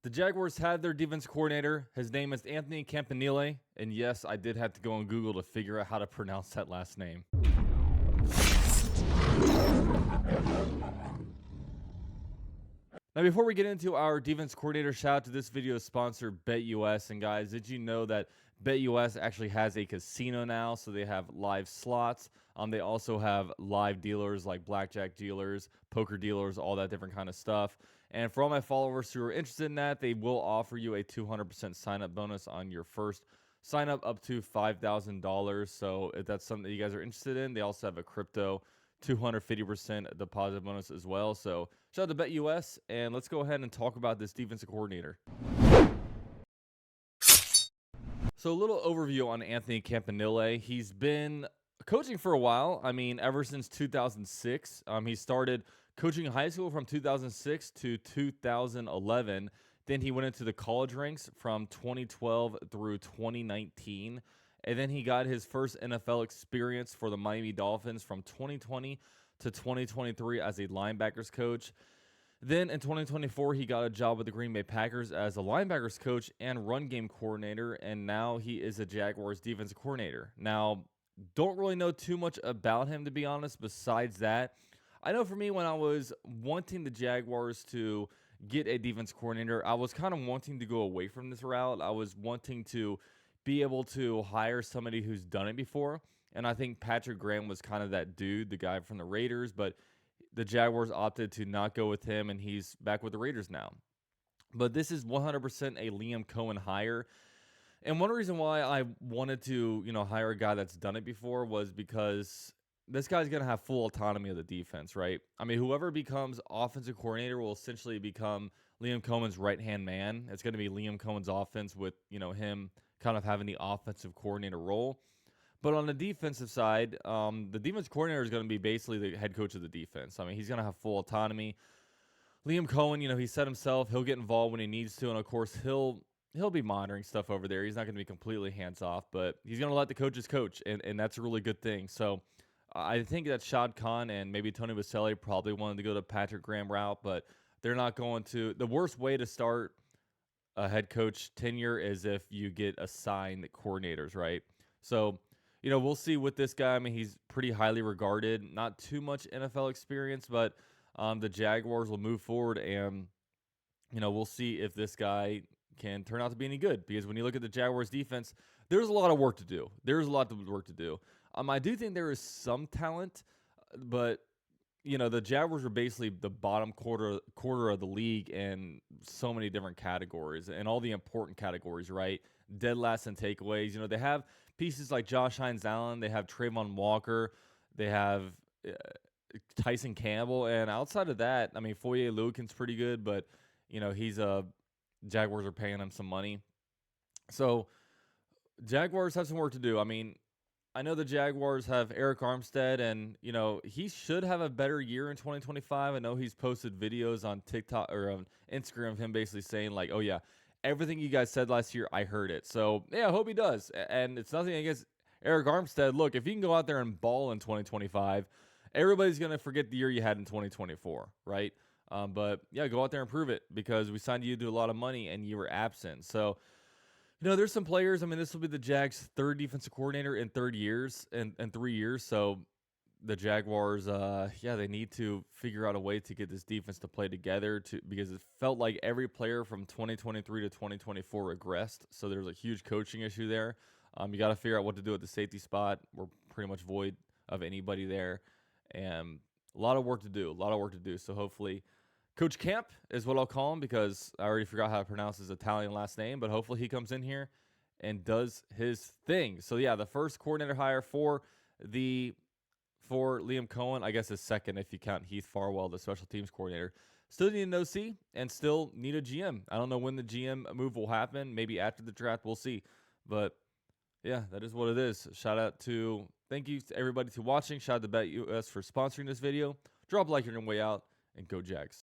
The Jaguars had their defense coordinator. His name is Anthony Campanile. And yes, I did have to go on Google to figure out how to pronounce that last name. Now, before we get into our defense coordinator, shout out to this video's sponsor, BetUS. And guys, did you know that BetUS actually has a casino now? So they have live slots. They also have live dealers like blackjack dealers, poker dealers, all that different kind of stuff. And for all my followers who are interested in that, they will offer you a 200% sign-up bonus on your first sign-up up to $5,000. So if that's something that you guys are interested in, they also have a crypto 250% deposit bonus as well. So shout out to BetUS, and let's go ahead and talk about this defensive coordinator. So a little overview on Anthony Campanile. He's been coaching for a while. I mean, ever since 2006. He started coaching high school from 2006 to 2011. Then he went into the college ranks from 2012 through 2019. And then he got his first NFL experience for the Miami Dolphins from 2020 to 2023 as a linebackers coach. Then in 2024, he got a job with the Green Bay Packers as a linebackers coach and run game coordinator. And now he is a Jaguars defensive coordinator. Now, don't really know too much about him, to be honest, besides that. I know for me, when I was wanting the Jaguars to get a defense coordinator, I was kind of wanting to go away from this route. I was wanting to be able to hire somebody who's done it before. And I think Patrick Graham was kind of that dude, the guy from the Raiders, but the Jaguars opted to not go with him, and he's back with the Raiders now. But this is 100% a Liam Cohen hire. And one reason why I wanted to, hire a guy that's done it before was because this guy's going to have full autonomy of the defense, right? I mean, whoever becomes offensive coordinator will essentially become Liam Cohen's right-hand man. It's going to be Liam Cohen's offense with, him kind of having the offensive coordinator role. But on the defensive side, the defense coordinator is going to be basically the head coach of the defense. I mean, he's going to have full autonomy. Liam Cohen, he said himself, he'll get involved when he needs to. And, of course, he'll be monitoring stuff over there. He's not going to be completely hands-off, but he's going to let the coaches coach, and that's a really good thing. So I think that Shad Khan and maybe Tony Vaselli probably wanted to go the Patrick Graham route, but they're not going to. The worst way to start a head coach tenure is if you get assigned coordinators, right? So, we'll see with this guy. I mean, he's pretty highly regarded, not too much NFL experience, but the Jaguars will move forward, and, we'll see if this guy can turn out to be any good, because when you look at the Jaguars defense, there's a lot of work to do. I do think there is some talent, but the Jaguars are basically the bottom quarter of the league in so many different categories, and all the important categories, right? Dead last in takeaways. They have pieces like Josh Hines-Allen, they have Trayvon Walker, they have Tyson Campbell, and outside of that, I mean, Foye Oluokun's pretty good, but he's Jaguars are paying him some money. So Jaguars have some work to do. I mean, I know the Jaguars have Eric Armstead, and, he should have a better year in 2025. I know he's posted videos on TikTok or on Instagram of him basically saying, like, oh, yeah, everything you guys said last year, I heard it. So, yeah, I hope he does. And it's nothing against Eric Armstead. Look, if you can go out there and ball in 2025, everybody's going to forget the year you had in 2024, right? But, yeah, go out there and prove it, because we signed you to do a lot of money and you were absent. So, there's some players. I mean, this will be the Jags' third defensive coordinator in 3 years. So the Jaguars, they need to figure out a way to get this defense to play together, because it felt like every player from 2023 to 2024 regressed. So there's a huge coaching issue there. You got to figure out what to do at the safety spot. We're pretty much void of anybody there, and a lot of work to do. So hopefully, Coach Camp is what I'll call him, because I already forgot how to pronounce his Italian last name, but hopefully he comes in here and does his thing. So, yeah, the first coordinator hire for Liam Cohen, I guess his second if you count Heath Farwell, the special teams coordinator. Still need an OC and still need a GM. I don't know when the GM move will happen. Maybe after the draft, we'll see. But, yeah, that is what it is. Thank you to everybody for watching. Shout out to BetUS for sponsoring this video. Drop a like on your way out, and go Jags.